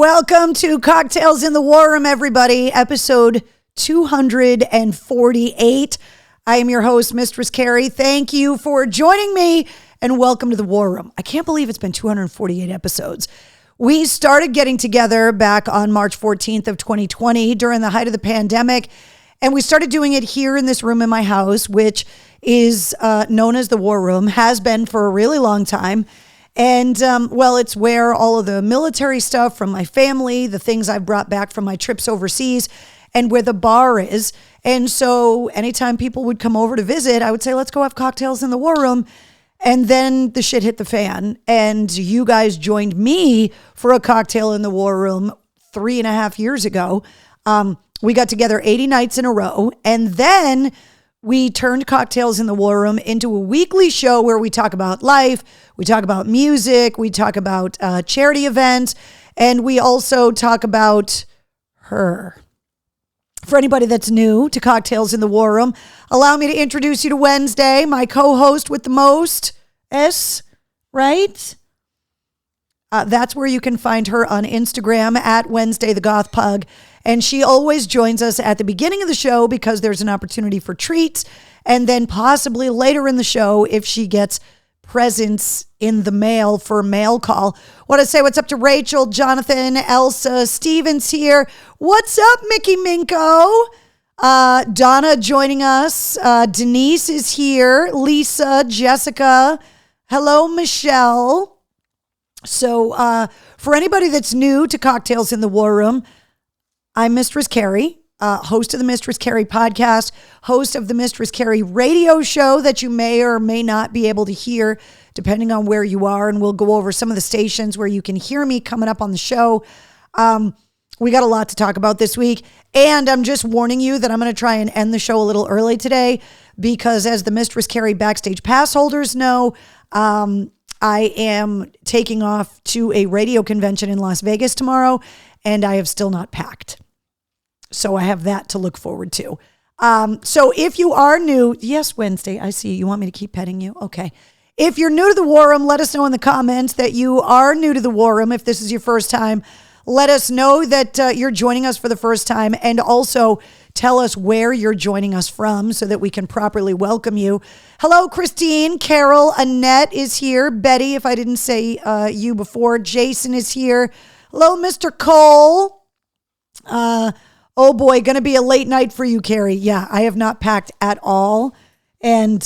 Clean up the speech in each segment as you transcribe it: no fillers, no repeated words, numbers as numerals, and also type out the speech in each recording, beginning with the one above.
Welcome to Cocktails in the War Room, everybody. Episode 248. I am your host, Mistress Carrie. Thank you for joining me and welcome to the War Room. I can't believe it's been 248 episodes. We started getting together back on March 14th of 2020 during the height of the pandemic, and we started doing it here in this room in my house, which is known as the War Room, has been for a really long time. And, it's where all of the military stuff from my family, the things I've brought back from my trips overseas, and where the bar is. And so anytime people would come over to visit, I would say, let's go have cocktails in the War Room. And then the shit hit the fan. And you guys joined me for a cocktail in the War Room 3.5 years ago. We got together 80 nights in a row. And then we turned Cocktails in the War Room into a weekly show where we talk about life, we talk about music, we talk about charity events, and we also talk about her. For anybody that's new to Cocktails in the War Room, allow me to introduce you to Wednesday, my co-host with the most S, right? That's where you can find her on Instagram at Wednesday the Goth Pug. And she always joins us at the beginning of the show because there's an opportunity for treats. And then possibly later in the show, if she gets presents in the mail for mail call. Want to say what's up to Rachel, Jonathan, Elsa, Steven's here. What's up, Mickey Minko? Donna joining us. Denise is here. Lisa, Jessica. Hello, Michelle. So for anybody that's new to Cocktails in the War Room, I'm Mistress Carrie, host of the Mistress Carrie podcast, host of the Mistress Carrie radio show that you may or may not be able to hear depending on where you are. And we'll go over some of the stations where you can hear me coming up on the show. We got a lot to talk about this week. And I'm just warning you that I'm going to try and end the show a little early today because as the Mistress Carrie backstage pass holders know, I am taking off to a radio convention in Las Vegas tomorrow, and I have still not packed. So I have that to look forward to. So if you are new, yes, Wednesday, I see you want me to keep petting you. Okay. If you're new to the War Room, let us know in the comments that you are new to the War Room. If this is your first time, let us know that you're joining us for the first time, and also tell us where you're joining us from so that we can properly welcome you. Hello, Christine, Carol, Annette is here. Betty, if I didn't say you before, Jason is here. Hello, Mr. Cole. Oh boy, going to be a late night for you, Carrie. Yeah, I have not packed at all. And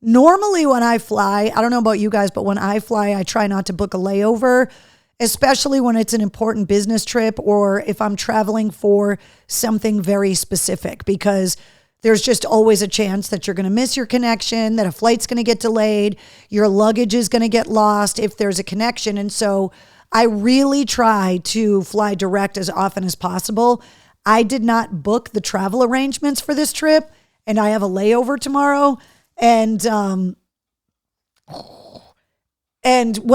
normally when I fly, I don't know about you guys, but when I fly, I try not to book a layover, especially when it's an important business trip or if I'm traveling for something very specific, because there's just always a chance that you're going to miss your connection, that a flight's going to get delayed, your luggage is going to get lost if there's a connection. And so I really try to fly direct as often as possible. I did not book the travel arrangements for this trip, and I have a layover tomorrow. And when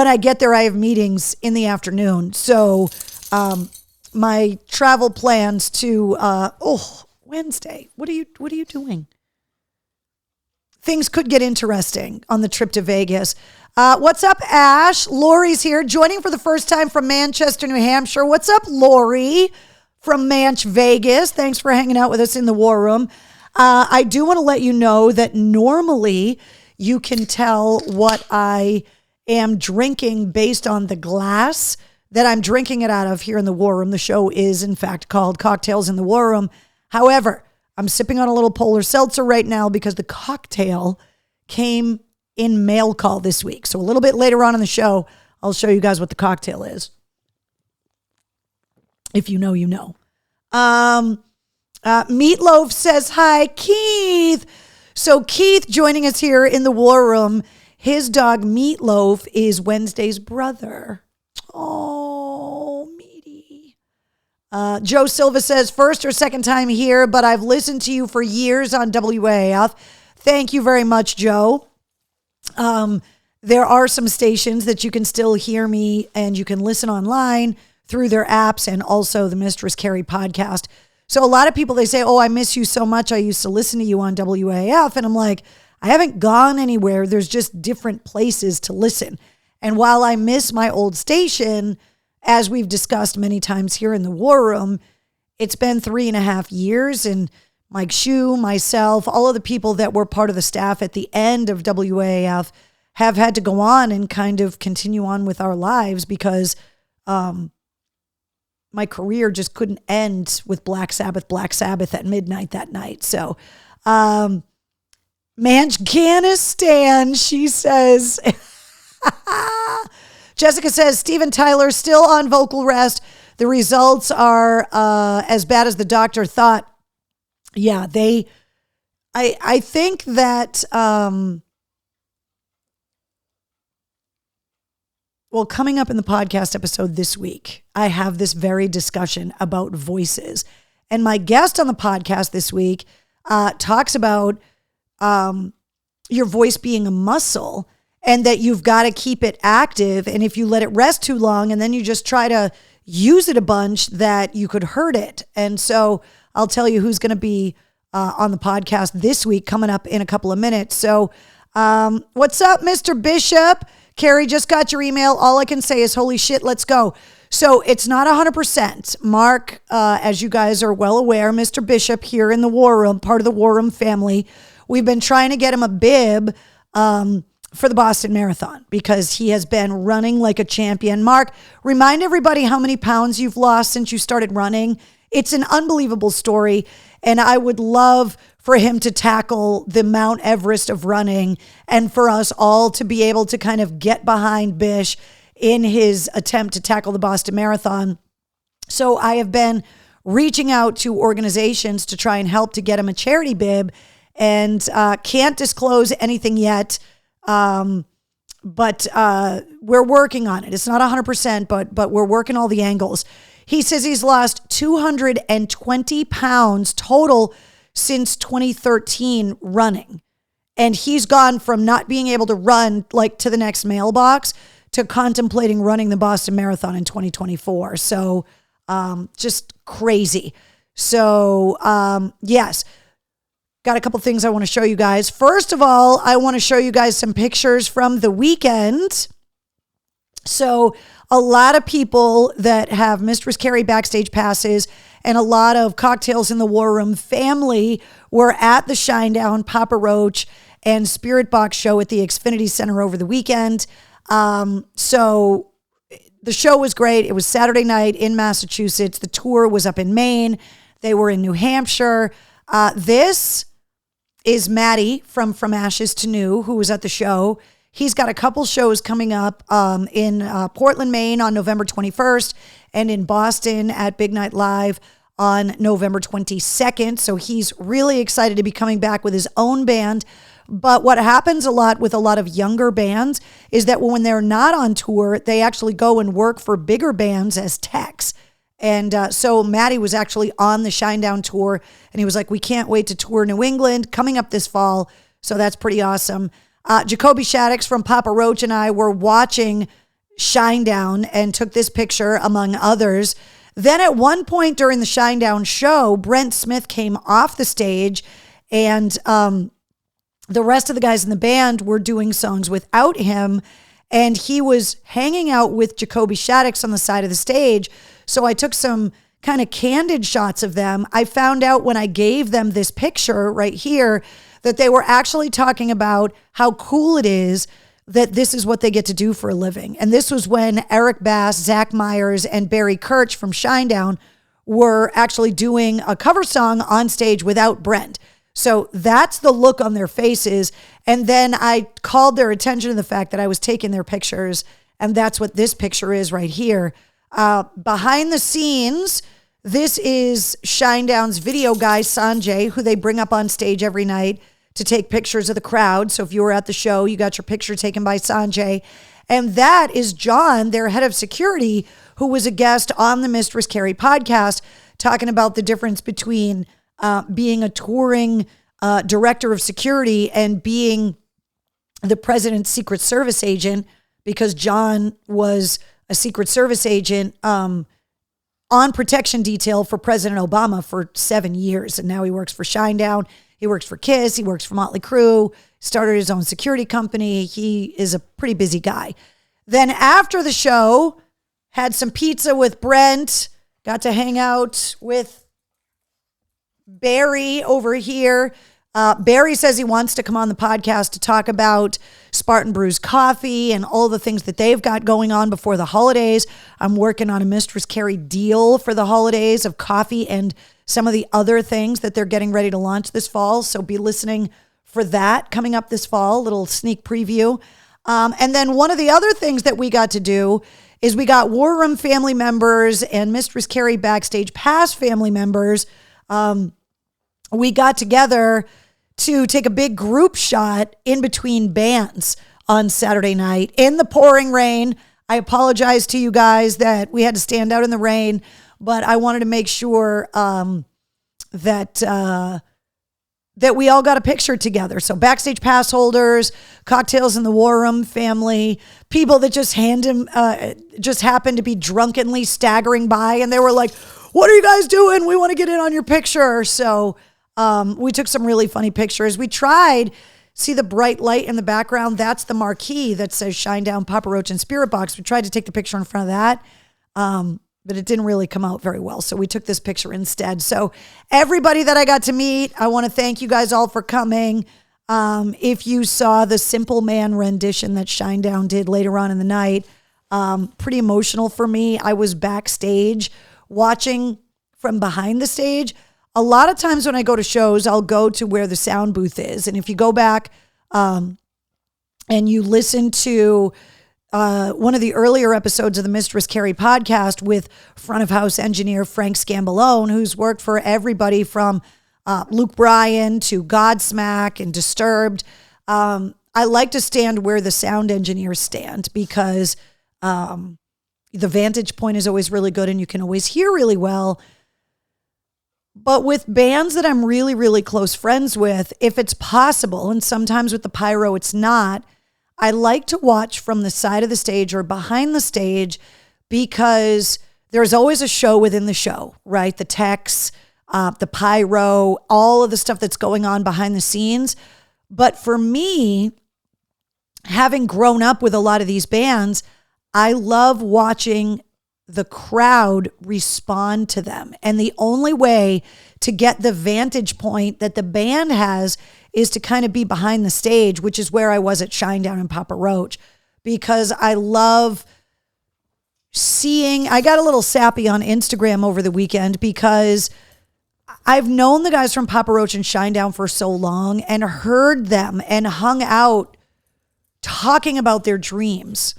I get there, I have meetings in the afternoon. So my travel plans to Wednesday. What are you doing? Things could get interesting on the trip to Vegas. What's up, Ash? Lori's here, joining for the first time from Manchester, New Hampshire. What's up, Lori from Manch, Vegas? Thanks for hanging out with us in the War Room. I do want to let you know that normally you can tell what I am drinking based on the glass that I'm drinking it out of here in the War Room. The show is, in fact, called Cocktails in the War Room. However, I'm sipping on a little Polar Seltzer right now because the cocktail came in mail call this week. So a little bit later on in the show, I'll show you guys what the cocktail is. If you know, you know. Meatloaf says, hi, Keith. So Keith joining us here in the War Room. His dog Meatloaf is Wednesday's brother. Oh, meaty. Joe Silva says, first or second time here, but I've listened to you for years on WAF. Thank you very much, Joe. There are some stations that you can still hear me and you can listen online through their apps and also the Mistress Carrie podcast. So a lot of people, they say, oh, I miss you so much. I used to listen to you on WAF. And I'm like, I haven't gone anywhere. There's just different places to listen. And while I miss my old station, as we've discussed many times here in the War Room, it's been 3.5 years, and Mike Shue, myself, all of the people that were part of the staff at the end of WAAF have had to go on and kind of continue on with our lives because my career just couldn't end with Black Sabbath at midnight that night. So, Manchganistan, she says. Jessica says, Steven Tyler still on vocal rest. The results are as bad as the doctor thought. Yeah, I think that, well, coming up in the podcast episode this week, I have this very discussion about voices. And my guest on the podcast this week talks about your voice being a muscle and that you've got to keep it active. And if you let it rest too long and then you just try to use it a bunch, that you could hurt it. And so I'll tell you who's going to be on the podcast this week coming up in a couple of minutes. So what's up, Mr. Bishop? Carrie, just got your email. All I can say is, holy shit, let's go. So it's not 100%. Mark, as you guys are well aware, Mr. Bishop here in the War Room, part of the War Room family, we've been trying to get him a bib for the Boston Marathon because he has been running like a champion. Mark, remind everybody how many pounds you've lost since you started running. It's an unbelievable story, and I would love for him to tackle the Mount Everest of running and for us all to be able to kind of get behind Bish in his attempt to tackle the Boston Marathon. So I have been reaching out to organizations to try and help to get him a charity bib, and can't disclose anything yet. But we're working on it. It's not 100%, but we're working all the angles. He says he's lost 220 pounds total since 2013 running. And he's gone from not being able to run like to the next mailbox to contemplating running the Boston Marathon in 2024. So just crazy. So yes. Got a couple things I want to show you guys. First of all, I want to show you guys some pictures from the weekend. So a lot of people that have Mistress Carrie backstage passes and a lot of Cocktails in the War Room family were at the Shinedown, Papa Roach, and Spirit Box show at the Xfinity Center over the weekend. So the show was great. It was Saturday night in Massachusetts. The tour was up in Maine. They were in New Hampshire. This is Maddie from Ashes to New, who was at the show. He's got a couple shows coming up in Portland, Maine on November 21st and in Boston at Big Night Live on November 22nd. So he's really excited to be coming back with his own band. But what happens a lot with a lot of younger bands is that when they're not on tour, they actually go and work for bigger bands as techs. And so Maddie was actually on the Shinedown tour, and he was like, we can't wait to tour New England coming up this fall. So that's pretty awesome. Jacoby Shaddix from Papa Roach and I were watching Shinedown and took this picture, among others. Then at one point during the Shinedown show, Brent Smith came off the stage, and the rest of the guys in the band were doing songs without him, and he was hanging out with Jacoby Shaddix on the side of the stage. So I took some kind of candid shots of them. I found out when I gave them this picture right here that they were actually talking about how cool it is that this is what they get to do for a living. And this was when Eric Bass, Zach Myers, and Barry Kirch from Shinedown were actually doing a cover song on stage without Brent. So that's the look on their faces. And then I called their attention to the fact that I was taking their pictures, and that's what this picture is right here. Behind the scenes, this is Shinedown's video guy, Sanjay, who they bring up on stage every night to take pictures of the crowd. So if you were at the show, you got your picture taken by Sanjay. And that is John, their head of security, who was a guest on the Mistress Carrie podcast, talking about the difference between being a touring director of security and being the president's Secret Service agent, because John was a Secret Service agent on protection detail for President Obama for 7 years. And now he works for Shinedown. He works for Kiss. He works for Motley Crue, started his own security company. He is a pretty busy guy. Then after the show, Had some pizza with Brent. Got to hang out with Barry over here. Barry says he wants to come on the podcast to talk about Spartan Brews Coffee and all the things that they've got going on before the holidays. I'm working on a Mistress Carrie deal for the holidays of coffee and some of the other things that they're getting ready to launch this fall. So be listening for that coming up this fall, little sneak preview. And then one of the other things that we got to do is we got War Room family members and Mistress Carrie Backstage Pass family members. We got together to take a big group shot in between bands on Saturday night in the pouring rain. I apologize to you guys that we had to stand out in the rain, but I wanted to make sure that we all got a picture together. So backstage pass holders, cocktails in the War Room family, people that just happened to be drunkenly staggering by, and they were like, "What are you guys doing? We want to get in on your picture." So we took some really funny pictures. We tried, see the bright light in the background? That's the marquee that says Shinedown, Papa Roach, and Spirit Box. We tried to take the picture in front of that, but it didn't really come out very well. So we took this picture instead. So everybody that I got to meet, I want to thank you guys all for coming. If you saw the Simple Man rendition that Shinedown did later on in the night, pretty emotional for me. I was backstage watching from behind the stage. A lot of times when I go to shows, I'll go to where the sound booth is. And if you go back and you listen to one of the earlier episodes of the Mistress Carrie podcast with front of house engineer Frank Scambalone, who's worked for everybody from Luke Bryan to Godsmack and Disturbed. I like to stand where the sound engineers stand because the vantage point is always really good and you can always hear really well. But with bands that I'm really, really close friends with, if it's possible, and sometimes with the pyro it's not, I like to watch from the side of the stage or behind the stage because there's always a show within the show, right? The techs, the pyro, all of the stuff that's going on behind the scenes. But for me, having grown up with a lot of these bands, I love watching the crowd respond to them. And the only way to get the vantage point that the band has is to kind of be behind the stage, which is where I was at Shinedown and Papa Roach, because I love seeing, I got a little sappy on Instagram over the weekend because I've known the guys from Papa Roach and Shinedown for so long and heard them and hung out talking about their dreams.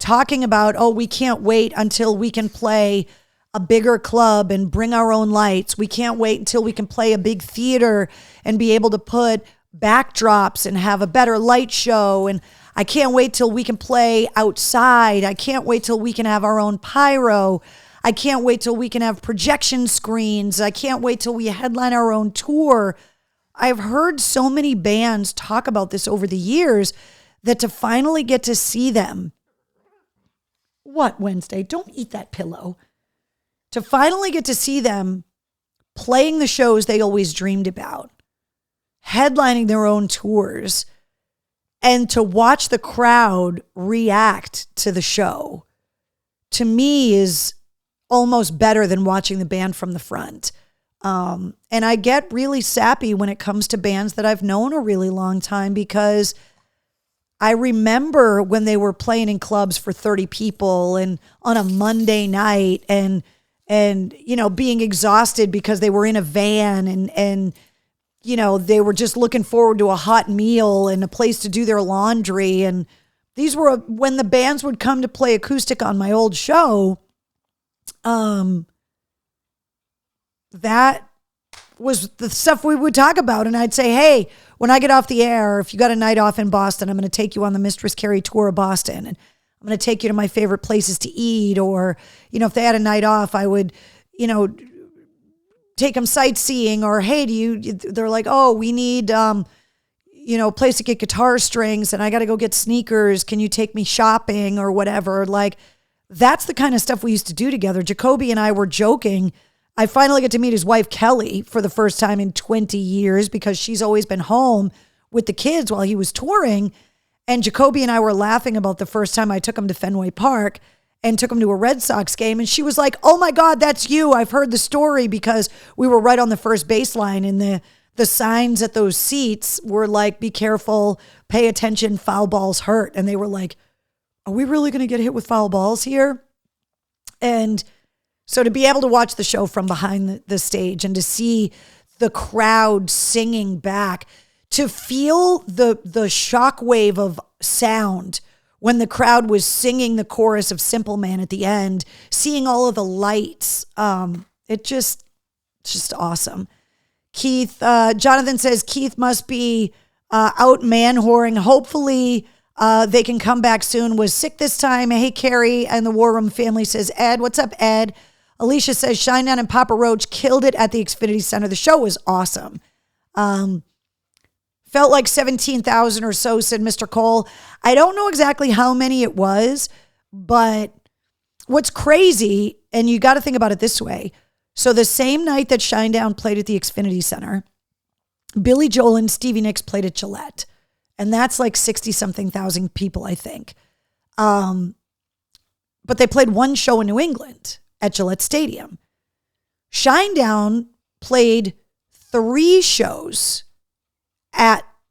Talking about, oh, we can't wait until we can play a bigger club and bring our own lights. We can't wait until we can play a big theater and be able to put backdrops and have a better light show. And I can't wait till we can play outside. I can't wait till we can have our own pyro. I can't wait till we can have projection screens. I can't wait till we headline our own tour. I've heard so many bands talk about this over the years that to finally get to see them, what, Wednesday? Don't eat that pillow. To finally get to see them playing the shows they always dreamed about, headlining their own tours, and to watch the crowd react to the show, to me is almost better than watching the band from the front. And I get really sappy when it comes to bands that I've known a really long time because I remember when they were playing in clubs for 30 people and on a Monday night and you know, being exhausted because they were in a van and you know, they were just looking forward to a hot meal and a place to do their laundry. And these were when the bands would come to play acoustic on my old show. That was the stuff we would talk about. And I'd say, hey, when I get off the air, if you got a night off in Boston, I'm going to take you on the Mistress Carrie tour of Boston. And I'm going to take you to my favorite places to eat. Or, you know, if they had a night off, I would, you know, take them sightseeing. Or, hey, they're like, oh, we need, you know, a place to get guitar strings and I got to go get sneakers. Can you take me shopping or whatever? Like, that's the kind of stuff we used to do together. Jacoby and I were joking. I finally get to meet his wife, Kelly, for the first time in 20 years because she's always been home with the kids while he was touring. And Jacoby and I were laughing about the first time I took him to Fenway Park. and took him to a Red Sox game. And she was like, oh my God, that's you. I've heard the story, because we were right on the first baseline, and the signs at those seats were like, be careful, pay attention, foul balls hurt. And they were like, are we really going to get hit with foul balls here? And so to be able to watch the show from behind the stage and to see the crowd singing back, to feel the shockwave of sound when the crowd was singing the chorus of Simple Man at the end, seeing all of the lights, it's just awesome. Keith, Jonathan says Keith must be out man-whoring. Hopefully they can come back soon. Was sick this time. Hey, Carrie and the War Room family, says Ed. What's up, Ed? Alicia says Shinedown and Papa Roach killed it at the Xfinity Center. The show was awesome. Felt like 17,000 or so, said Mr. Cole. I don't know exactly how many it was, but what's crazy, and you got to think about it this way. So the same night that Shinedown played at the Xfinity Center, Billy Joel and Stevie Nicks played at Gillette. And that's like 60-something thousand people, I think. But they played one show in New England at Gillette Stadium. Shinedown played 3 shows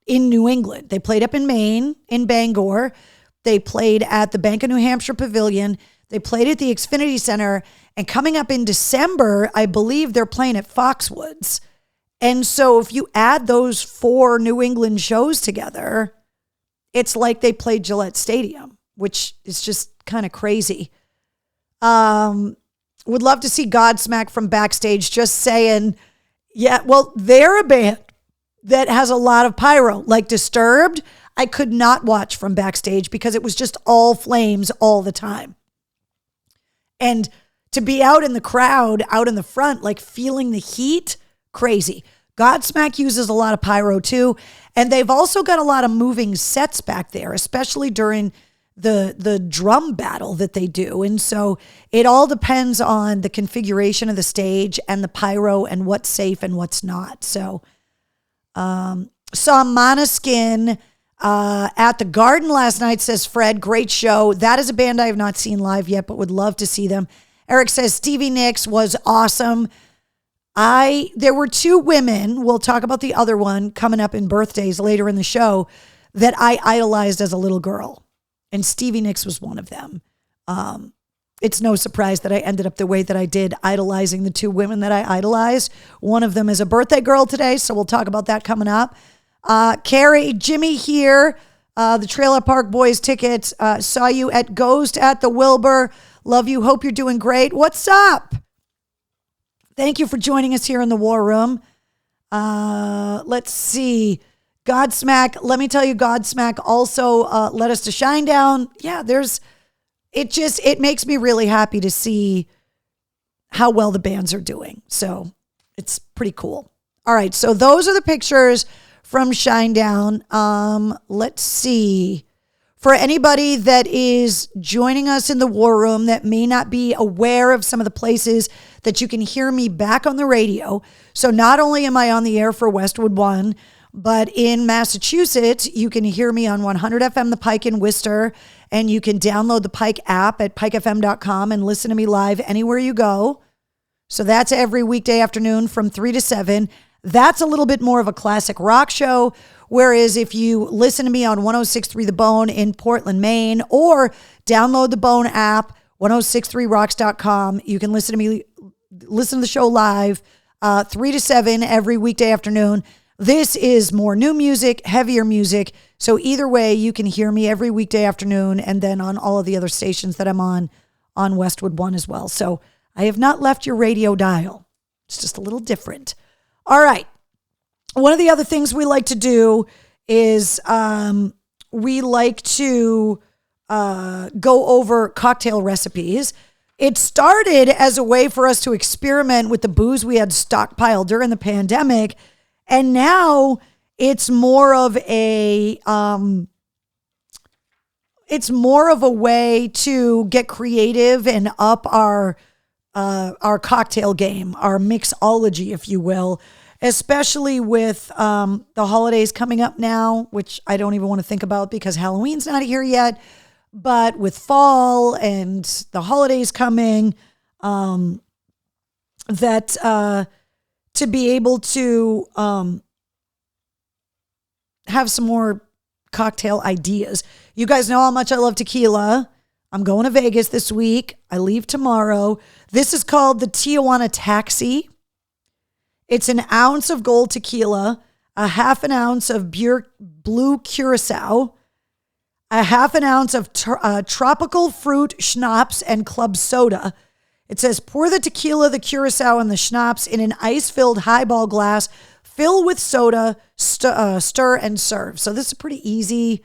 in New England. They played up in Maine, in Bangor. They played at the Bank of New Hampshire Pavilion. They played at the Xfinity Center. And coming up in December, I believe they're playing at Foxwoods. And so if you add those 4 New England shows together, it's like they played Gillette Stadium, which is just kind of crazy. Would love to see Godsmack from backstage, just saying, yeah, well, they're a band that has a lot of pyro. Like Disturbed, I could not watch from backstage because it was just all flames all the time. And to be out in the crowd, out in the front, like feeling the heat, crazy. Godsmack uses a lot of pyro too. And they've also got a lot of moving sets back there, especially during the drum battle that they do. And so it all depends on the configuration of the stage and the pyro and what's safe and what's not. So saw Måneskin at the Garden last night, says Fred. Great show. That is a band I have not seen live yet, but would love to see them. Eric says Stevie Nicks was awesome. There were 2 women, we'll talk about the other one coming up in birthdays later in the show, that I idolized as a little girl. And Stevie Nicks was one of them. It's no surprise that I ended up the way that I did, idolizing the 2 women that I idolized. One of them is a birthday girl today, so we'll talk about that coming up. Carrie, Jimmy here, the Trailer Park Boys tickets. Saw you at Ghost at the Wilbur. Love you. Hope you're doing great. What's up? Thank you for joining us here in the War Room. Let's see. Godsmack, let me tell you, Godsmack also led us to Shinedown. Yeah, it makes me really happy to see how well the bands are doing. So it's pretty cool. All right, so those are the pictures from Shinedown. Let's see. For anybody that is joining us in the War Room that may not be aware of some of the places that you can hear me back on the radio. So not only am I on the air for Westwood One, but in Massachusetts, you can hear me on 100 FM, The Pike in Worcester, and you can download the Pike app at pikefm.com and listen to me live anywhere you go. So that's every weekday afternoon from 3 to 7. That's a little bit more of a classic rock show. Whereas if you listen to me on 106.3 The Bone in Portland, Maine, or download the Bone app, 1063rocks.com, you can listen to the show live 3 to 7 every weekday afternoon. This is more new music, heavier music. So either way, you can hear me every weekday afternoon, and then on all of the other stations that I'm on Westwood One as well. So I have not left your radio dial. It's just a little different. All right. One of the other things we like to do is we like to go over cocktail recipes. It started as a way for us to experiment with the booze we had stockpiled during the pandemic. And now it's more of a way to get creative and up our cocktail game, our mixology, if you will, especially with the holidays coming up now, which I don't even want to think about because Halloween's not here yet. But with fall and the holidays coming, to be able to have some more cocktail ideas. You guys know how much I love tequila. I'm going to Vegas this week. I leave tomorrow. This is called the Tijuana Taxi. It's an ounce of gold tequila, a half an ounce of blue curacao, a half an ounce of tropical fruit schnapps and club soda. It says, pour the tequila, the curacao, and the schnapps in an ice-filled highball glass, fill with soda, stir, and serve. So this is pretty easy,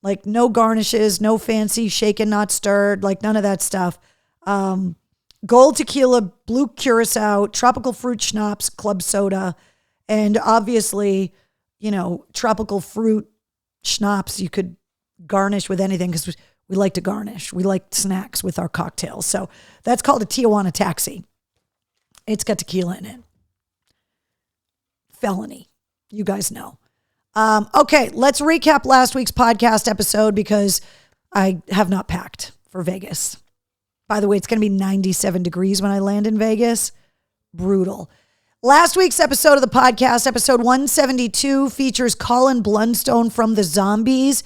like no garnishes, no fancy shaken, not stirred, like none of that stuff. Gold tequila, blue curacao, tropical fruit schnapps, club soda, and obviously, tropical fruit schnapps you could garnish with anything because we like to garnish. We like snacks with our cocktails. So that's called a Tijuana Taxi. It's got tequila in it. Felony. You guys know. Okay, let's recap last week's podcast episode because I have not packed for Vegas. By the way, it's going to be 97 degrees when I land in Vegas. Brutal. Last week's episode of the podcast, episode 172, features Colin Blunstone from the Zombies.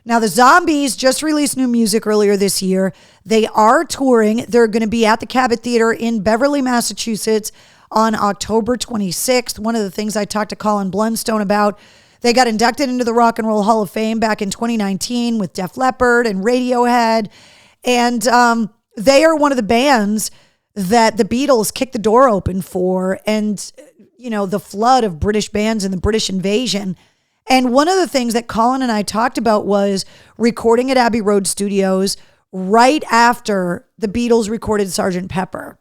Now, the Zombies just released new music earlier this year. They are touring. They're going to be at the Cabot Theater in Beverly, Massachusetts on October 26th. One of the things I talked to Colin Blunstone about, they got inducted into the Rock and Roll Hall of Fame back in 2019 with Def Leppard and Radiohead. And they are one of the bands that the Beatles kicked the door open for, and, the flood of British bands and the British invasion. And one of the things that Colin and I talked about was recording at Abbey Road Studios right after the Beatles recorded Sgt. Pepper.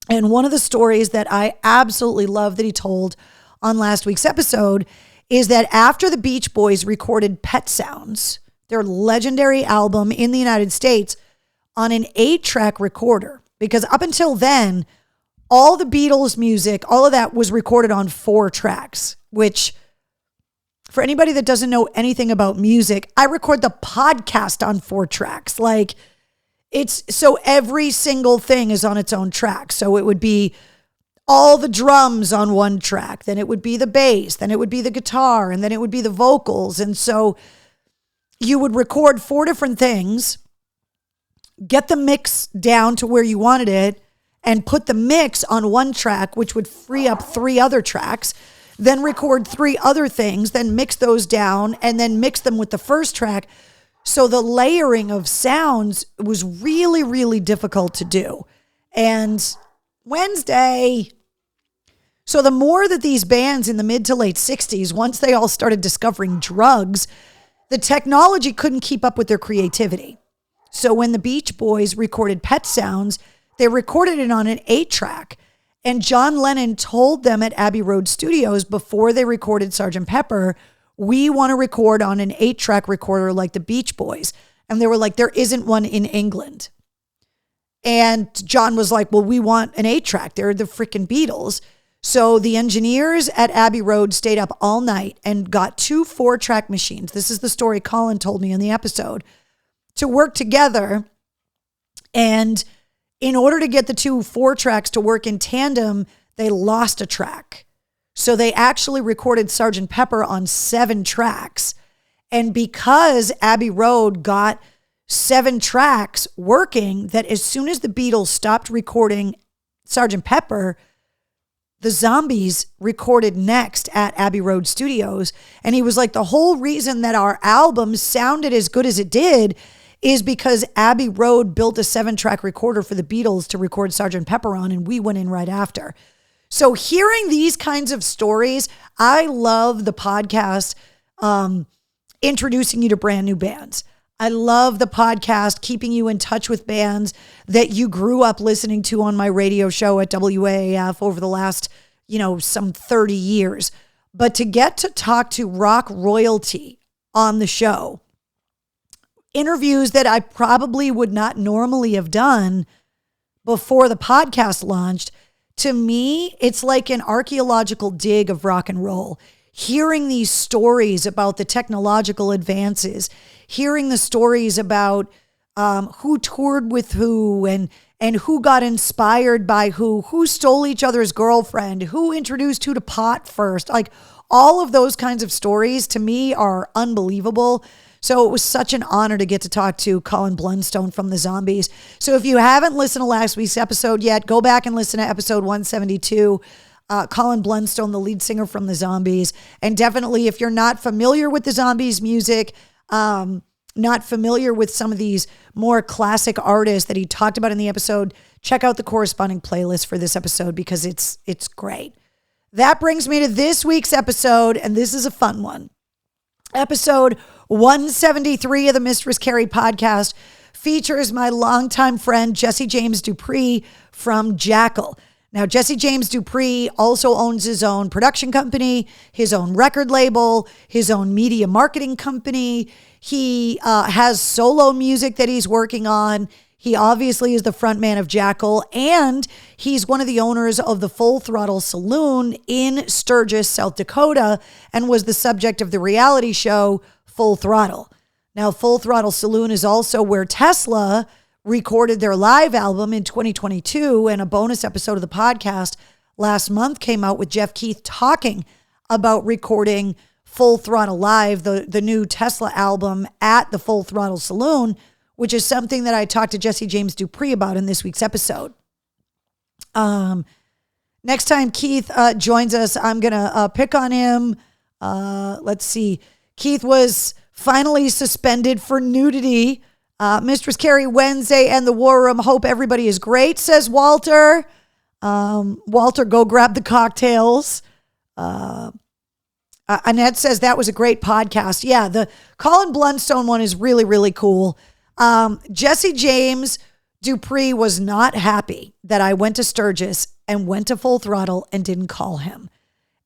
And one of the stories that I absolutely love that he told on last week's episode is that after the Beach Boys recorded Pet Sounds, their legendary album in the United States, on an 8-track recorder, because up until then, all the Beatles music, all of that was recorded on 4 tracks, which for anybody that doesn't know anything about music, I record the podcast on 4 tracks. Like so every single thing is on its own track. So it would be all the drums on one track, then it would be the bass, then it would be the guitar, and then it would be the vocals. And so you would record 4 different things, get the mix down to where you wanted it, and put the mix on one track, which would free up 3 other tracks, then record 3 other things, then mix those down, and then mix them with the first track. So the layering of sounds was really, really difficult to do. And Wednesday. So the more that these bands in the mid to late 60s, once they all started discovering drugs, the technology couldn't keep up with their creativity. So when the Beach Boys recorded Pet Sounds, they recorded it on an 8-track. And John Lennon told them at Abbey Road Studios before they recorded Sgt. Pepper, we want to record on an 8-track recorder like the Beach Boys. And they were like, there isn't one in England. And John was like, well, we want an 8-track. They're the freaking Beatles. So the engineers at Abbey Road stayed up all night and got 2 4-track machines. This is the story Colin told me in the episode, to work together. And in order to get the 2 4-tracks to work in tandem, they lost a track. So they actually recorded Sgt. Pepper on 7 tracks. And because Abbey Road got 7 tracks working, that as soon as the Beatles stopped recording Sgt. Pepper, the Zombies recorded next at Abbey Road Studios. And he was like, the whole reason that our album sounded as good as it did is because Abbey Road built a 7-track recorder for the Beatles to record Sgt. Pepper on, and we went in right after. So hearing these kinds of stories, I love the podcast introducing you to brand new bands. I love the podcast keeping you in touch with bands that you grew up listening to on my radio show at WAAF over the last, some 30 years. But to get to talk to rock royalty on the show, interviews that I probably would not normally have done before the podcast launched, to me, it's like an archaeological dig of rock and roll. hearing these stories about the technological advances, hearing the stories about who toured with who and who got inspired by who stole each other's girlfriend, who introduced who to pot first. Like all of those kinds of stories to me are unbelievable. So it was such an honor to get to talk to Colin Blunstone from the Zombies. So if you haven't listened to last week's episode yet, go back and listen to episode 172. Colin Blunstone, the lead singer from the Zombies. And definitely if you're not familiar with the Zombies music, not familiar with some of these more classic artists that he talked about in the episode, check out the corresponding playlist for this episode because it's great. That brings me to this week's episode, and this is a fun one. Episode 173 of the Mistress Carrie podcast features my longtime friend, Jesse James Dupree from Jackal. Now, Jesse James Dupree also owns his own production company, his own record label, his own media marketing company. He has solo music that he's working on. He obviously is the frontman of Jackal, and he's one of the owners of the Full Throttle Saloon in Sturgis, South Dakota, and was the subject of the reality show Full Throttle. Now, Full Throttle Saloon is also where Tesla recorded their live album in 2022, and a bonus episode of the podcast last month came out with Jeff Keith talking about recording Full Throttle Live, the new Tesla album at the Full Throttle Saloon, which is something that I talked to Jesse James Dupree about in this week's episode. Next time Keith joins us, I'm going to pick on him. Let's see. Keith was finally suspended for nudity. Mistress Carrie Wednesday and the War Room. Hope everybody is great, says Walter. Walter, go grab the cocktails. Annette says that was a great podcast. Yeah, the Colin Blunstone one is really, really cool. Jesse James Dupree was not happy that I went to Sturgis and went to Full Throttle and didn't call him.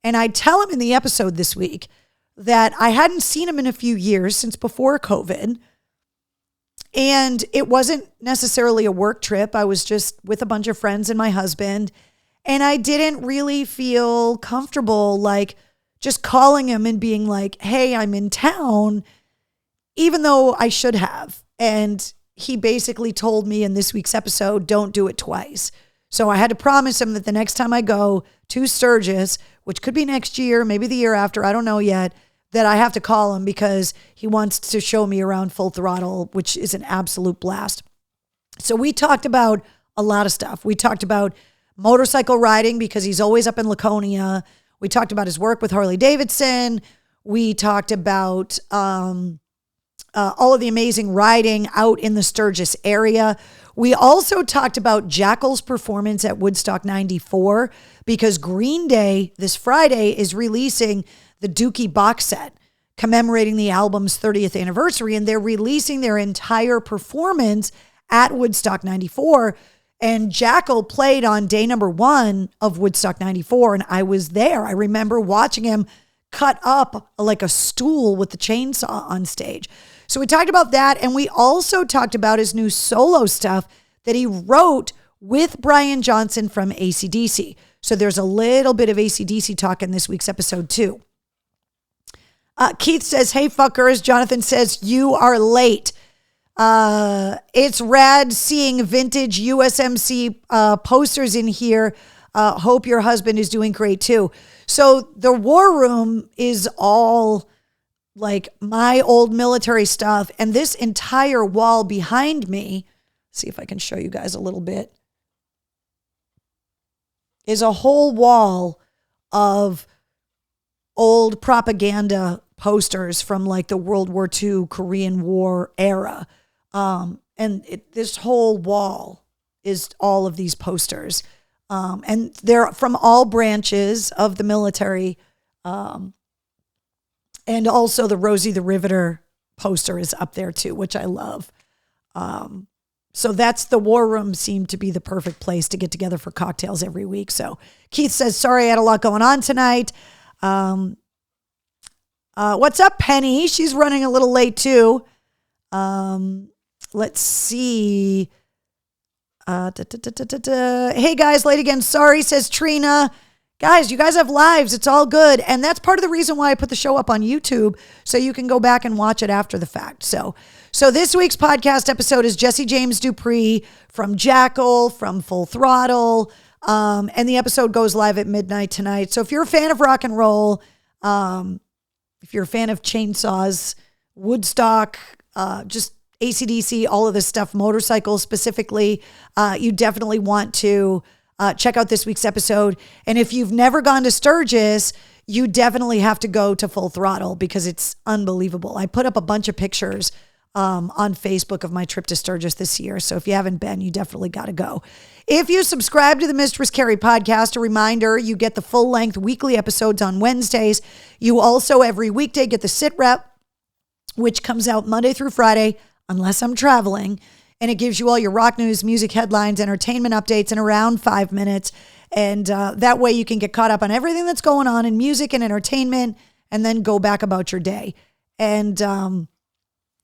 And I tell him in the episode this week that I hadn't seen him in a few years since before COVID. And it wasn't necessarily a work trip. I was just with a bunch of friends and my husband. And I didn't really feel comfortable like just calling him and being like, hey, I'm in town, even though I should have. And he basically told me in this week's episode, don't do it twice. So I had to promise him that the next time I go to Sturgis, which could be next year, maybe the year after, I don't know yet, that I have to call him because he wants to show me around Full Throttle, which is an absolute blast. So we talked about a lot of stuff. We talked about motorcycle riding because he's always up in Laconia. We talked about his work with Harley Davidson. We talked about all of the amazing riding out in the Sturgis area. We also talked about Jackal's performance at Woodstock 94 because Green Day this Friday is releasing the Dookie box set commemorating the album's 30th anniversary, and they're releasing their entire performance at Woodstock 94. And Jackal played on day number 1 of Woodstock 94, and I was there. I remember watching him cut up like a stool with the chainsaw on stage. So we talked about that, and we also talked about his new solo stuff that he wrote with Brian Johnson from AC/DC. So there's a little bit of AC/DC talk in this week's episode too. Keith says, hey, fuckers. Jonathan says, you are late. It's rad seeing vintage USMC posters in here. Hope your husband is doing great too. So the War Room is all like my old military stuff. And this entire wall behind me, see if I can show you guys a little bit, is a whole wall of old propaganda posters from like the World War II, Korean War era. This whole wall is all of these posters. And they're from all branches of the military. And also the Rosie the Riveter poster is up there too, which I love. So that's the War Room seemed to be the perfect place to get together for cocktails every week. So Keith says, sorry, I had a lot going on tonight. What's up, Penny? She's running a little late too. Let's see. Hey guys, late again. Sorry, says Trina. Guys, you guys have lives. It's all good. And that's part of the reason why I put the show up on YouTube, so you can go back and watch it after the fact. So this week's podcast episode is Jesse James Dupree from Jackal, from Full Throttle. And the episode goes live at midnight tonight. So if you're a fan of rock and roll, if you're a fan of chainsaws, Woodstock, just AC/DC, all of this stuff, motorcycles specifically, you definitely want to check out this week's episode. And if you've never gone to Sturgis, you definitely have to go to Full Throttle because it's unbelievable. I put up a bunch of pictures on Facebook of my trip to Sturgis this year. So if you haven't been, you definitely got to go. If you subscribe to the Mistress Carrie podcast, a reminder, you get the full-length weekly episodes on Wednesdays. You also, every weekday, get the Sit Rep, which comes out Monday through Friday, unless I'm traveling. And it gives you all your rock news, music headlines, entertainment updates in around 5 minutes. And that way you can get caught up on everything that's going on in music and entertainment and then go back about your day. And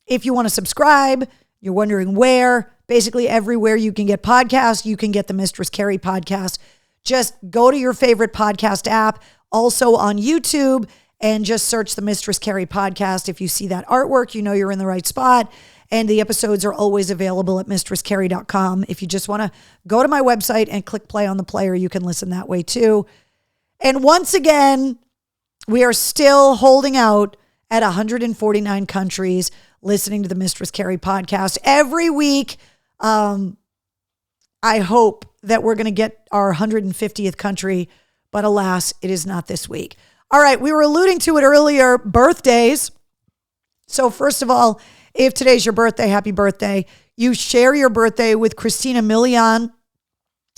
if you want to subscribe, you're wondering where, basically everywhere you can get podcasts, you can get the Mistress Carrie podcast. Just go to your favorite podcast app, also on YouTube, and just search the Mistress Carrie podcast. If you see that artwork, you know you're in the right spot. And the episodes are always available at mistresscarrie.com. If you just want to go to my website and click play on the player, you can listen that way too. And once again, we are still holding out at 149 countries listening to the Mistress Carrie podcast. Every week, I hope that we're going to get our 150th country, but alas, it is not this week. All right, we were alluding to it earlier, birthdays. So first of all, if today's your birthday, happy birthday. You share your birthday with Christina Milian,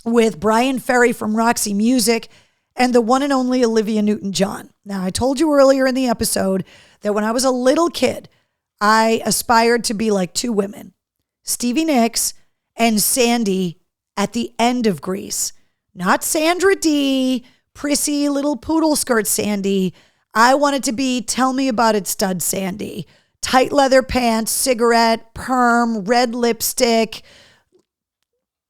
with Brian Ferry from Roxy Music, and the one and only Olivia Newton-John. Now, I told you earlier in the episode that when I was a little kid, I aspired to be like two women, Stevie Nicks and Sandy at the end of Grease. Not Sandra Dee, prissy little poodle skirt Sandy. I wanted to be Tell Me About It stud Sandy. Tight leather pants, cigarette, perm, red lipstick,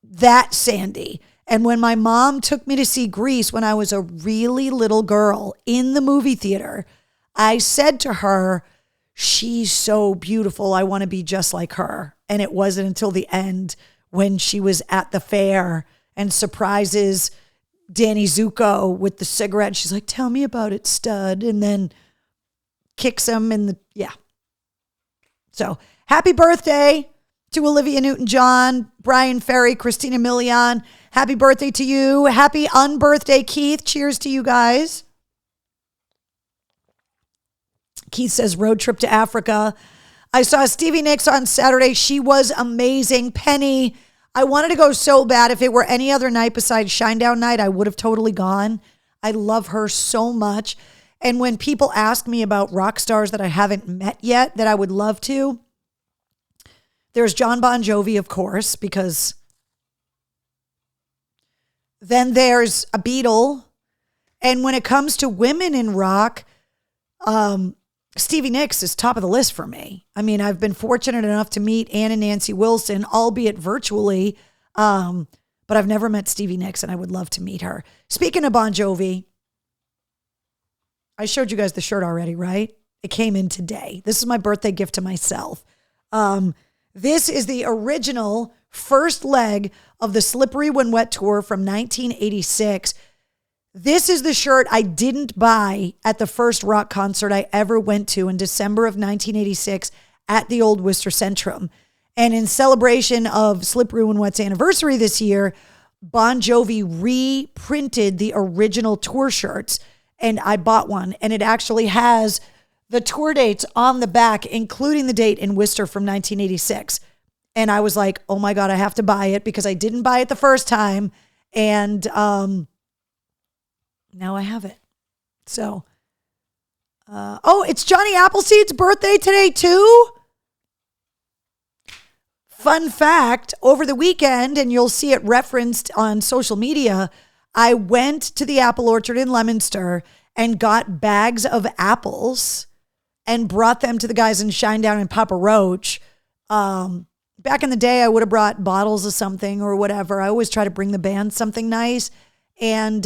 that Sandy. And when my mom took me to see Grease when I was a really little girl in the movie theater, I said to her, she's so beautiful, I want to be just like her. And it wasn't until the end when she was at the fair and surprises Danny Zuko with the cigarette. She's like, tell me about it, stud. And then kicks him in the, yeah. So happy birthday to Olivia Newton-John, Brian Ferry, Christina Milian. Happy birthday to you. Happy unbirthday, Keith. Cheers to you guys. Keith says road trip to Africa. I saw Stevie Nicks on Saturday. She was amazing. Penny, I wanted to go so bad. If it were any other night besides Shinedown night, I would have totally gone. I love her so much. And when people ask me about rock stars that I haven't met yet that I would love to, there's John Bon Jovi, of course, because then there's a Beatle. And when it comes to women in rock, Stevie Nicks is top of the list for me. I mean, I've been fortunate enough to meet Ann and Nancy Wilson, albeit virtually, but I've never met Stevie Nicks, and I would love to meet her. Speaking of Bon Jovi, I showed you guys the shirt already, right? It came in today. This is my birthday gift to myself. This is the original first leg of the Slippery When Wet tour from 1986. This is the shirt I didn't buy at the first rock concert I ever went to in December of 1986 at the old Worcester Centrum. And in celebration of Slippery When Wet's anniversary this year, Bon Jovi reprinted the original tour shirts, and I bought one. And it actually has the tour dates on the back, including the date in Worcester from 1986. And I was like, oh my God, I have to buy it because I didn't buy it the first time. And now I have it. So, it's Johnny Appleseed's birthday today too. Fun fact, over the weekend, and you'll see it referenced on social media, I went to the apple orchard in Leominster and got bags of apples and brought them to the guys in Shinedown and Papa Roach. Back in the day, I would have brought bottles of something or whatever. I always try to bring the band something nice. And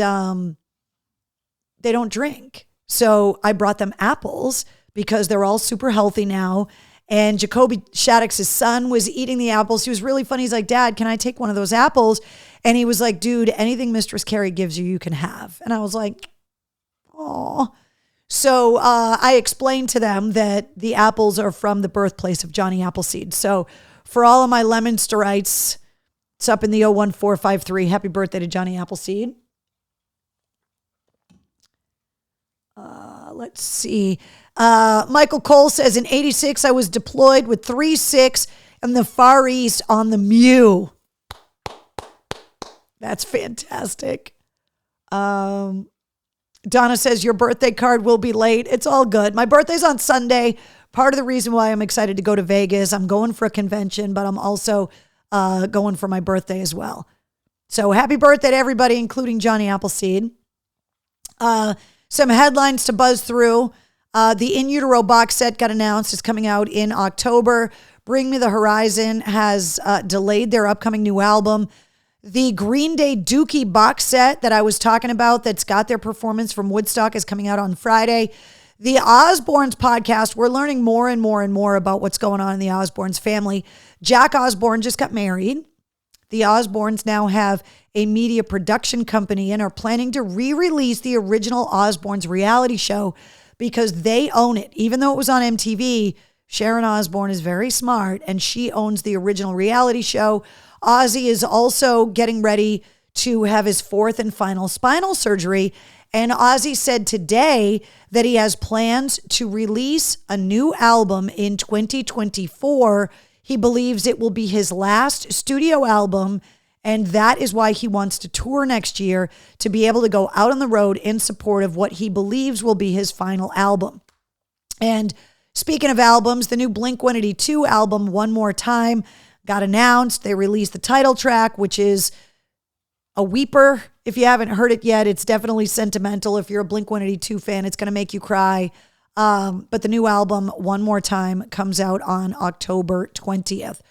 they don't drink. So I brought them apples because they're all super healthy now. And Jacoby Shaddix's son was eating the apples. He was really funny. He's like, Dad, can I take one of those apples? And he was like, dude, anything Mistress Carrie gives you, you can have. And I was like, oh. So I explained to them that the apples are from the birthplace of Johnny Appleseed. So for all of my Lemonsterites, it's up in the 01453. Happy birthday to Johnny Appleseed. Let's see. Michael Cole says, in 86, I was deployed with 3-6 in the Far East on the Mew. That's fantastic. Donna says, your birthday card will be late. It's all good. My birthday's on Sunday. Part of the reason why I'm excited to go to Vegas, I'm going for a convention, but I'm also going for my birthday as well. So happy birthday to everybody, including Johnny Appleseed. Some headlines to buzz through. The In Utero box set got announced. It's coming out in October. Bring Me the Horizon has delayed their upcoming new album. The Green Day Dookie box set that I was talking about that's got their performance from Woodstock is coming out on Friday. The Osbournes podcast, we're learning more and more and more about what's going on in the Osbournes family. Jack Osbourne just got married. The Osbournes now have a media production company and are planning to re-release the original Osbournes reality show because they own it. Even though it was on MTV, Sharon Osbourne is very smart and she owns the original reality show. Ozzy is also getting ready to have his fourth and final spinal surgery. And Ozzy said today that he has plans to release a new album in 2024. He believes it will be his last studio album, and that is why he wants to tour next year to be able to go out on the road in support of what he believes will be his final album. And speaking of albums, the new Blink-182 album, One More Time, got announced. They released the title track, which is a weeper. If you haven't heard it yet, it's definitely sentimental. If you're a Blink-182 fan, it's going to make you cry. But the new album, One More Time, comes out on October 20th.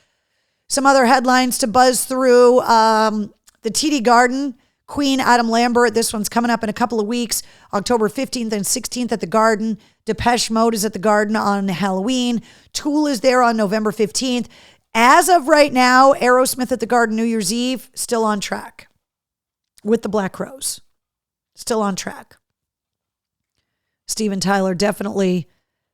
Some other headlines to buzz through. The TD Garden, Queen, Adam Lambert. This one's coming up in a couple of weeks, October 15th and 16th at the Garden. Depeche Mode is at the Garden on Halloween. Tool is there on November 15th. As of right now, Aerosmith at the Garden New Year's Eve, still on track with the Black Crowes. Still on track. Steven Tyler definitely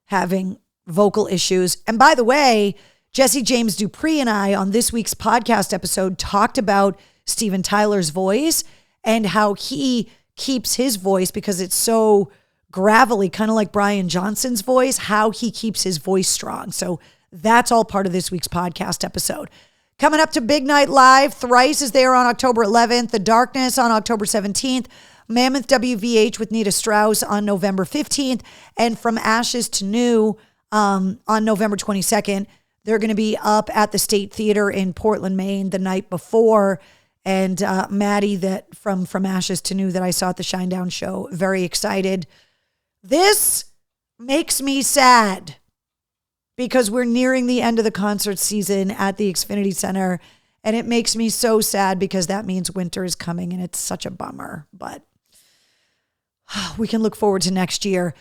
having vocal issues. And by the way, Jesse James Dupree and I on this week's podcast episode talked about Steven Tyler's voice and how he keeps his voice because it's so gravelly, kind of like Brian Johnson's voice, how he keeps his voice strong. So that's all part of this week's podcast episode. Coming up to Big Night Live, Thrice is there on October 11th, The Darkness on October 17th, Mammoth WVH with Nita Strauss on November 15th, and From Ashes to New on November 22nd. They're going to be up at the State Theater in Portland, Maine the night before. And Maddie that from Ashes to New that I saw at the Shinedown show, very excited. This makes me sad because we're nearing the end of the concert season at the Xfinity Center. And it makes me so sad because that means winter is coming and it's such a bummer. But we can look forward to next year.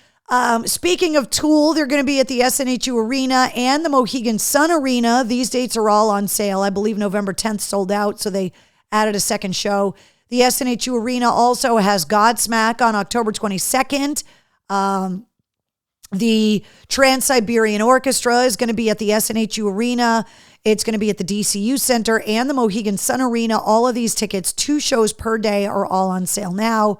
Speaking of Tool, they're going to be at the SNHU Arena and the Mohegan Sun Arena. These dates are all on sale. I believe November 10th sold out, so they added a second show. The SNHU Arena also has Godsmack on October 22nd. The Trans-Siberian Orchestra is going to be at the SNHU Arena. It's going to be at the DCU Center and the Mohegan Sun Arena. All of these tickets, 2 shows per day, are all on sale now.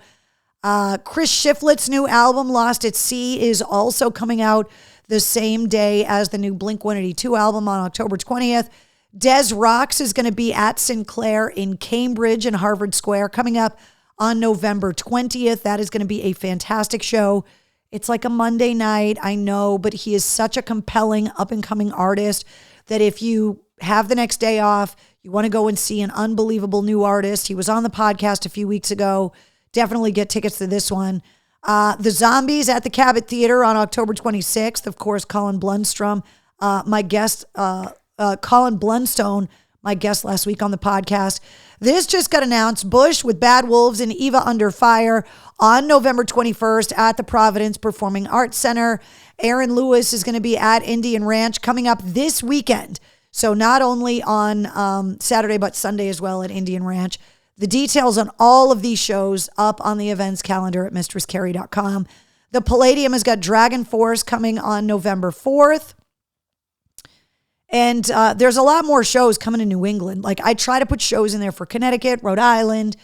Chris Shiflett's new album, Lost at Sea, is also coming out the same day as the new Blink-182 album on October 20th. Des Rocks is going to be at Sinclair in Cambridge and Harvard Square coming up on November 20th. That is going to be a fantastic show. It's like a Monday night, I know, but he is such a compelling up-and-coming artist that if you have the next day off, you want to go and see an unbelievable new artist. He was on the podcast a few weeks ago. Definitely get tickets to this one. The Zombies at the Cabot Theater on October 26th. Of course, Colin Blunstrom, my guest, Colin Blunstone, my guest last week on the podcast. This just got announced. Bush with Bad Wolves and Eva Under Fire on November 21st at the Providence Performing Arts Center. Aaron Lewis is going to be at Indian Ranch coming up this weekend. So not only on Saturday, but Sunday as well at Indian Ranch. The details on all of these shows up on the events calendar at mistresscarrie.com. The Palladium has got Dragon Force coming on November 4th. And there's a lot more shows coming to New England. Like, I try to put shows in there for Connecticut, Rhode Island,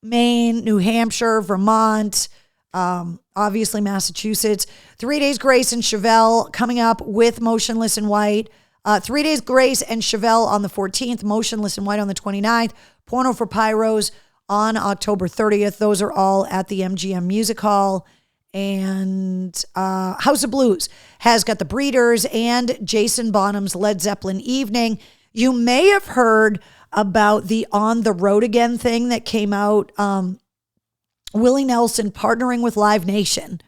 Maine, New Hampshire, Vermont, obviously Massachusetts. 3 Days Grace and Chevelle coming up with Motionless in White. 3 Days Grace and Chevelle on the 14th, Motionless in White on the 29th, Porno for Pyros on October 30th. Those are all at the MGM Music Hall. And House of Blues has got the Breeders and Jason Bonham's Led Zeppelin Evening. You may have heard about the On the Road Again thing that came out. Willie Nelson partnering with Live Nation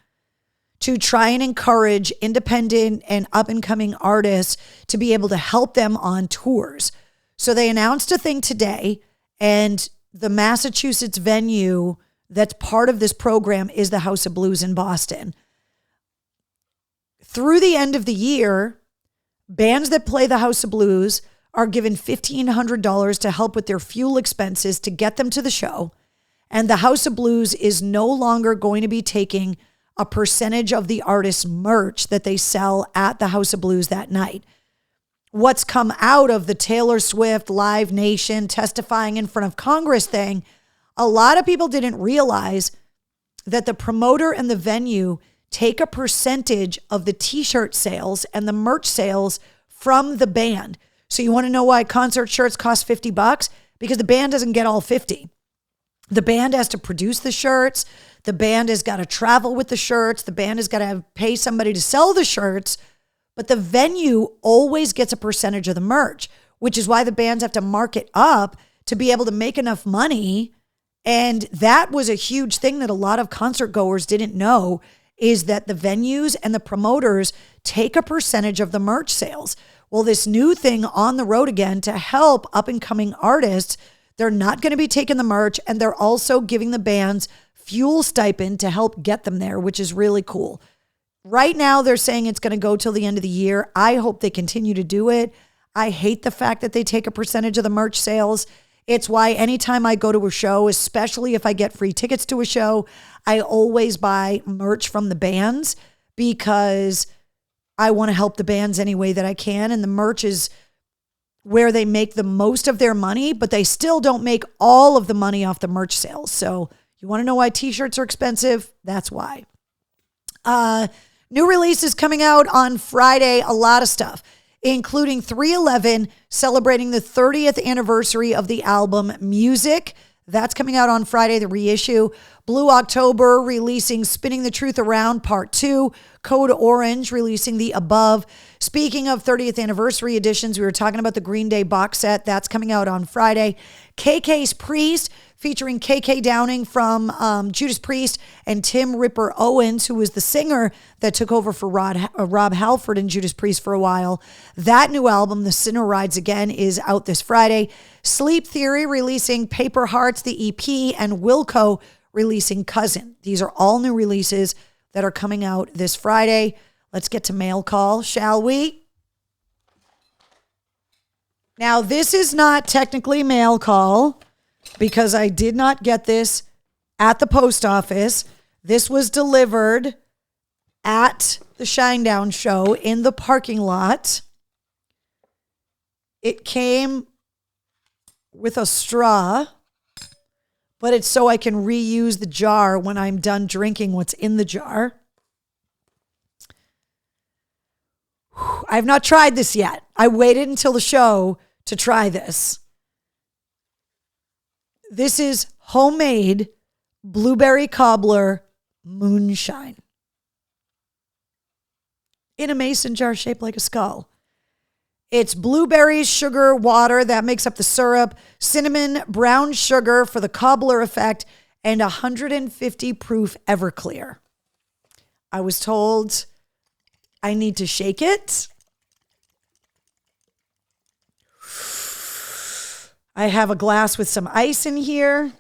to try and encourage independent and up-and-coming artists to be able to help them on tours. So they announced a thing today, and the Massachusetts venue that's part of this program is the House of Blues in Boston. Through the end of the year, bands that play the House of Blues are given $1,500 to help with their fuel expenses to get them to the show. And the House of Blues is no longer going to be taking a percentage of the artist's merch that they sell at the House of Blues that night. What's come out of the Taylor Swift Live Nation testifying in front of Congress thing, a lot of people didn't realize that the promoter and the venue take a percentage of the t-shirt sales and the merch sales from the band. So you want to know why concert shirts cost $50? Because the band doesn't get all 50. The band has to produce the shirts. The band has got to travel with the shirts. The band has got to pay somebody to sell the shirts. But the venue always gets a percentage of the merch, which is why the bands have to mark it up to be able to make enough money. And that was a huge thing that a lot of concert goers didn't know, is that the venues and the promoters take a percentage of the merch sales. Well, this new thing On the Road Again to help up and coming artists, they're not going to be taking the merch, and they're also giving the bands fuel stipend to help get them there, which is really cool. Right now, they're saying it's going to go till the end of the year. I hope they continue to do it. I hate the fact that they take a percentage of the merch sales. It's why anytime I go to a show, especially if I get free tickets to a show, I always buy merch from the bands because I want to help the bands any way that I can. And the merch is where they make the most of their money, but they still don't make all of the money off the merch sales. So you want to know why t-shirts are expensive? That's why. New releases coming out on Friday, a lot of stuff, including 311 celebrating the 30th anniversary of the album Music. That's coming out on Friday, the reissue. Blue October releasing Spinning the Truth Around Part 2. Code Orange releasing The Above. Speaking of 30th anniversary editions, we were talking about the Green Day box set. That's coming out on Friday. KK's Priest featuring KK Downing from Judas Priest and Tim Ripper Owens, who was the singer that took over for Rob Halford in Judas Priest for a while. That new album, The Sinner Rides Again, is out this Friday. Sleep Theory releasing Paper Hearts, the EP, and Wilco releasing Cousin. These are all new releases that are coming out this Friday. Let's get to mail call, shall we? Now, this is not technically mail call because I did not get this at the post office. This was delivered at the Shinedown show in the parking lot. It came with a straw, but it's so I can reuse the jar when I'm done drinking what's in the jar. I have not tried this yet. I waited until the show to try this. This is homemade blueberry cobbler moonshine in a mason jar shaped like a skull. It's blueberries, sugar, water, that makes up the syrup, cinnamon, brown sugar for the cobbler effect, and 150 proof Everclear. I was told I need to shake it. I have a glass with some ice in here.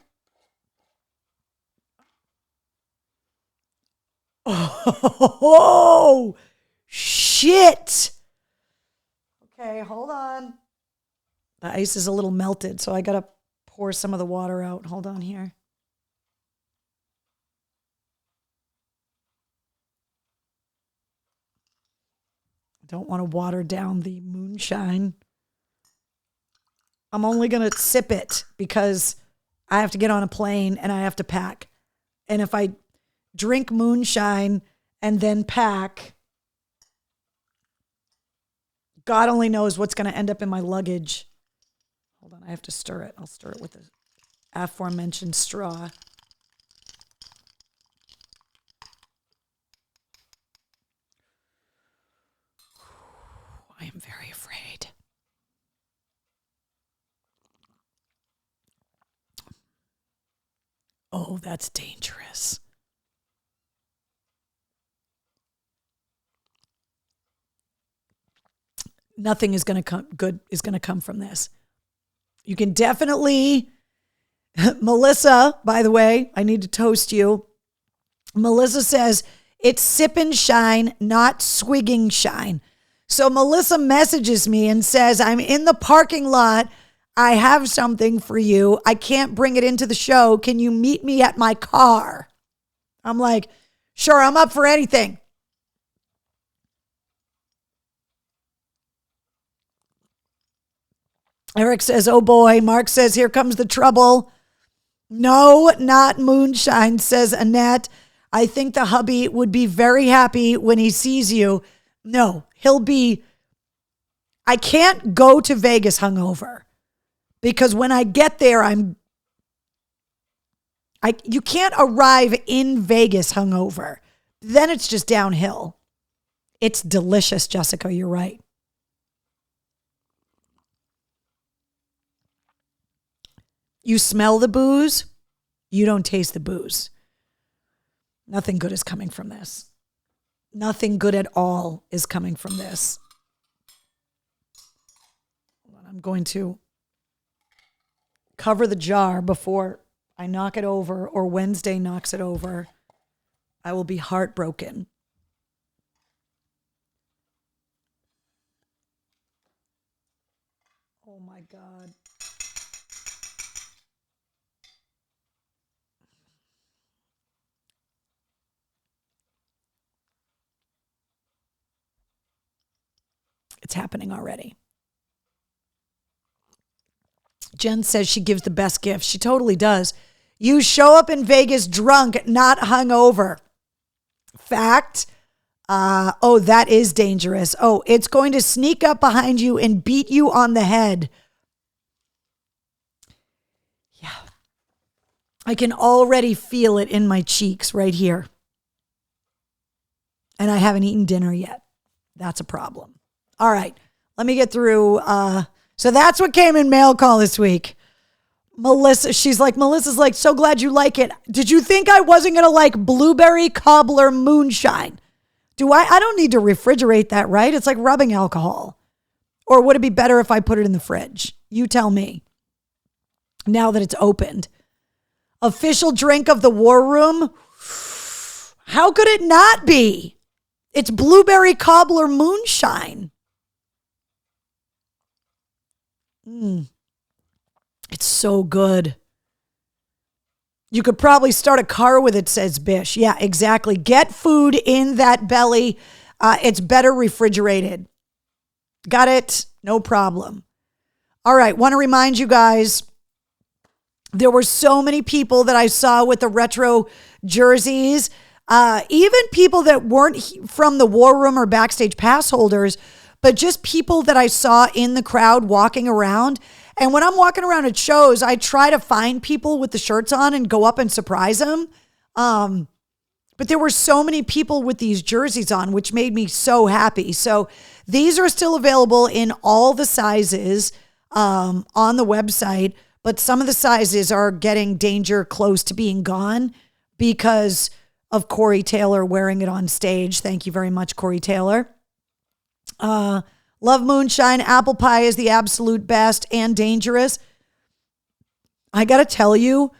Oh, shit. Okay, hold on. The ice is a little melted, so I got to pour some of the water out. Hold on here. I don't want to water down the moonshine. I'm only going to sip it because I have to get on a plane and I have to pack. And if I drink moonshine and then pack, God only knows what's going to end up in my luggage. Hold on, I have to stir it. I'll stir it with the aforementioned straw. I am very afraid. Oh, that's dangerous. Nothing is going to come good is going to come from this. You can definitely, Melissa, by the way, I need to toast you. Melissa says it's sip and shine, not swigging shine. So Melissa messages me and says, I'm in the parking lot. I have something for you. I can't bring it into the show. Can you meet me at my car? I'm like, sure, I'm up for anything. Eric says, oh boy. Mark says, here comes the trouble. No, not moonshine, says Annette. I think the hubby would be very happy when he sees you. No, I can't go to Vegas hungover because when I get there, you can't arrive in Vegas hungover. Then it's just downhill. It's delicious, Jessica. You're right. You smell the booze, you don't taste the booze. Nothing good is coming from this. Nothing good at all is coming from this. I'm going to cover the jar before I knock it over or Wednesday knocks it over. I will be heartbroken. Oh my God. It's happening already. Jen says she gives the best gift. She totally does. You show up in Vegas drunk, not hungover. Fact. That is dangerous. Oh, it's going to sneak up behind you and beat you on the head. Yeah. I can already feel it in my cheeks right here. And I haven't eaten dinner yet. That's a problem. All right, let me get through. So that's what came in mail call this week. Melissa's like, so glad you like it. Did you think I wasn't going to like blueberry cobbler moonshine? I don't need to refrigerate that, right? It's like rubbing alcohol. Or would it be better if I put it in the fridge? You tell me. Now that it's opened. Official drink of the War Room. How could it not be? It's blueberry cobbler moonshine. It's so good. You could probably start a car with it, says Bish. Yeah, exactly. Get food in that belly. It's better refrigerated. Got it? No problem. All right. Want to remind you guys, there were so many people that I saw with the retro jerseys. Even people that weren't from the War Room or Backstage Pass holders, but just people that I saw in the crowd walking around. And when I'm walking around at shows, I try to find people with the shirts on and go up and surprise them. But there were so many people with these jerseys on, which made me so happy. So these are still available in all the sizes on the website, but some of the sizes are getting danger close to being gone because of Corey Taylor wearing it on stage. Thank you very much, Corey Taylor. Love moonshine. Apple pie is the absolute best and dangerous. I got to tell you,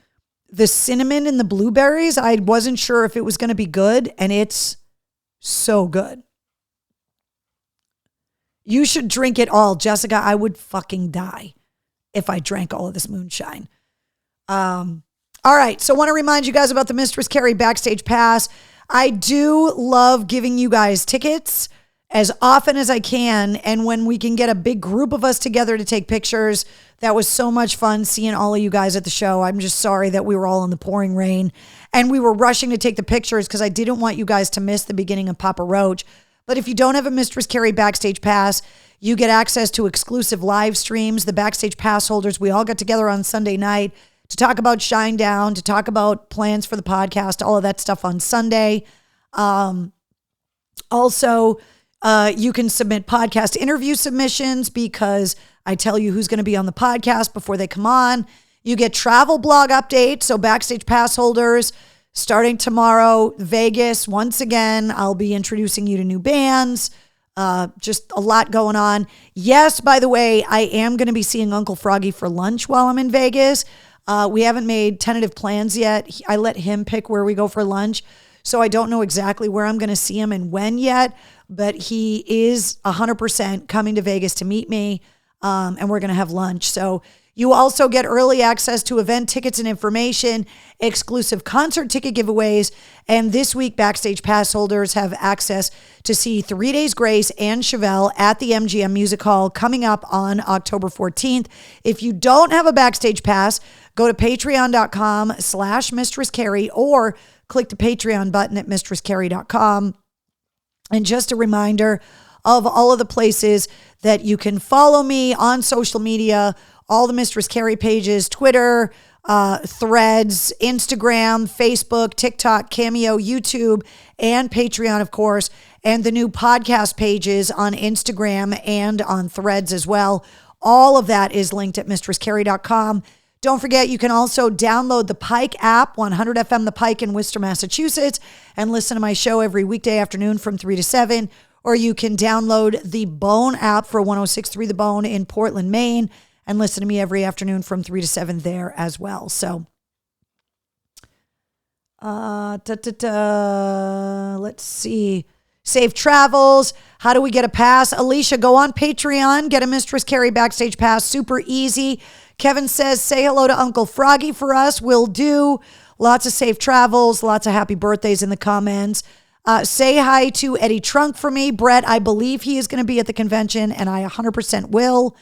the cinnamon and the blueberries, I wasn't sure if it was going to be good, and it's so good. You should drink it all. Jessica, I would fucking die if I drank all of this moonshine. All right, so I want to remind you guys about the Mistress Carrie Backstage Pass. I do love giving you guys tickets as often as I can. And when we can get a big group of us together to take pictures, that was so much fun seeing all of you guys at the show. I'm just sorry that we were all in the pouring rain and we were rushing to take the pictures because I didn't want you guys to miss the beginning of Papa Roach. But if you don't have a Mistress Carrie Backstage Pass, you get access to exclusive live streams. The Backstage Pass holders, we all got together on Sunday night to talk about Shinedown, to talk about plans for the podcast, all of that stuff on Sunday. Also, you can submit podcast interview submissions because I tell you who's going to be on the podcast before they come on. You get travel blog updates. So Backstage Pass holders, starting tomorrow, Vegas, once again, I'll be introducing you to new bands. Just a lot going on. Yes, by the way, I am going to be seeing Uncle Froggy for lunch while I'm in Vegas. We haven't made tentative plans yet. I let him pick where we go for lunch. So I don't know exactly where I'm going to see him and when yet, but he is 100% coming to Vegas to meet me, and we're going to have lunch. So you also get early access to event tickets and information, exclusive concert ticket giveaways, and this week Backstage Pass holders have access to see 3 Days Grace and Chevelle at the MGM Music Hall coming up on October 14th. If you don't have a Backstage Pass, go to patreon.com/Mistress Carrie or click the Patreon button at mistresscarrie.com. And just a reminder of all of the places that you can follow me on social media, all the Mistress Carrie pages, Twitter, Threads, Instagram, Facebook, TikTok, Cameo, YouTube, and Patreon, of course, and the new podcast pages on Instagram and on Threads as well. All of that is linked at mistresscarrie.com. Don't forget, you can also download the Pike app, 100 FM The Pike in Worcester, Massachusetts, and listen to my show every weekday afternoon from 3 to 7. Or you can download the Bone app for 106.3 The Bone in Portland, Maine, and listen to me every afternoon from 3 to 7 there as well. So, let's see. Safe travels. How do we get a pass? Alicia, go on Patreon. Get a Mistress Carrie Backstage Pass. Super easy. Kevin says, say hello to Uncle Froggy for us. Will do. Lots of safe travels. Lots of happy birthdays in the comments. Say hi to Eddie Trunk for me. Brett, I believe he is going to be at the convention, and I 100% will.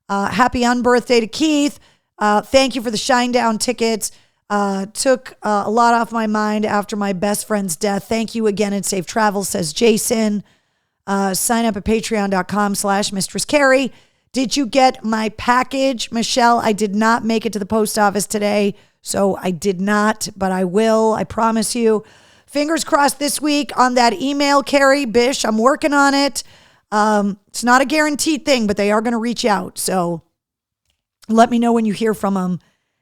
Happy unbirthday to Keith. Thank you for the Shinedown tickets. Took a lot off my mind after my best friend's death. Thank you again and safe travels, says Jason. Sign up at patreon.com/Mistress Carrie. Did you get my package? Michelle, I did not make it to the post office today, so I did not, but I will. I promise you. Fingers crossed this week on that email, Carrie Bish. I'm working on it. It's not a guaranteed thing, but they are going to reach out. So let me know when you hear from them.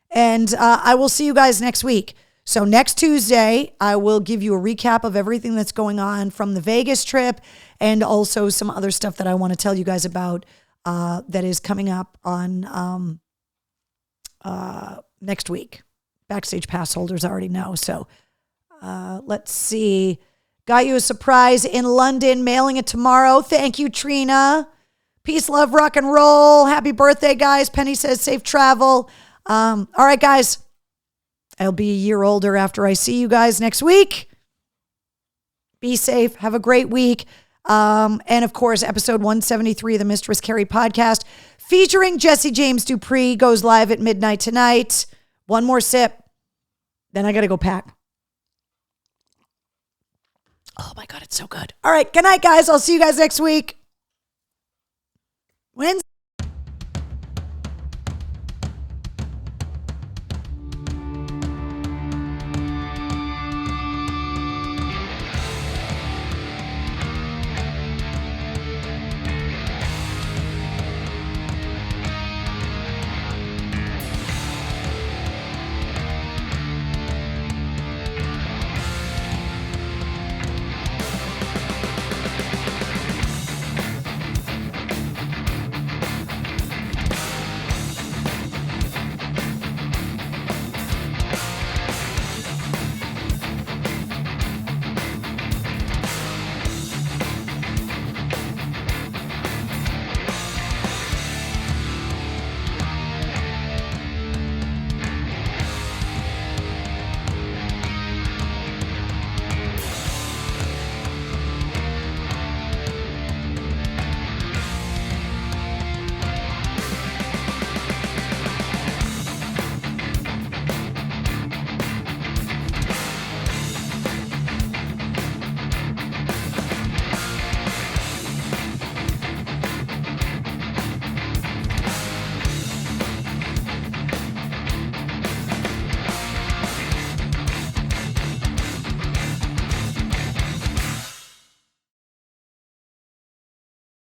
And I will see you guys next week. So next Tuesday, I will give you a recap of everything that's going on from the Vegas trip and also some other stuff that I want to tell you guys about that is coming up on next week. Backstage Pass holders already know. So let's see. Got you a surprise in London, mailing it tomorrow. Thank you, Trina. Peace, love, rock and roll. Happy birthday, guys. Penny says safe travel. All right, guys. I'll be a year older after I see you guys next week. Be safe. Have a great week. And of course, episode 173 of the Mistress Carrie podcast featuring Jesse James Dupree goes live at midnight tonight. One more sip. Then I got to go pack. Oh my God, it's so good. All right. Good night, guys. I'll see you guys next week. Wednesday.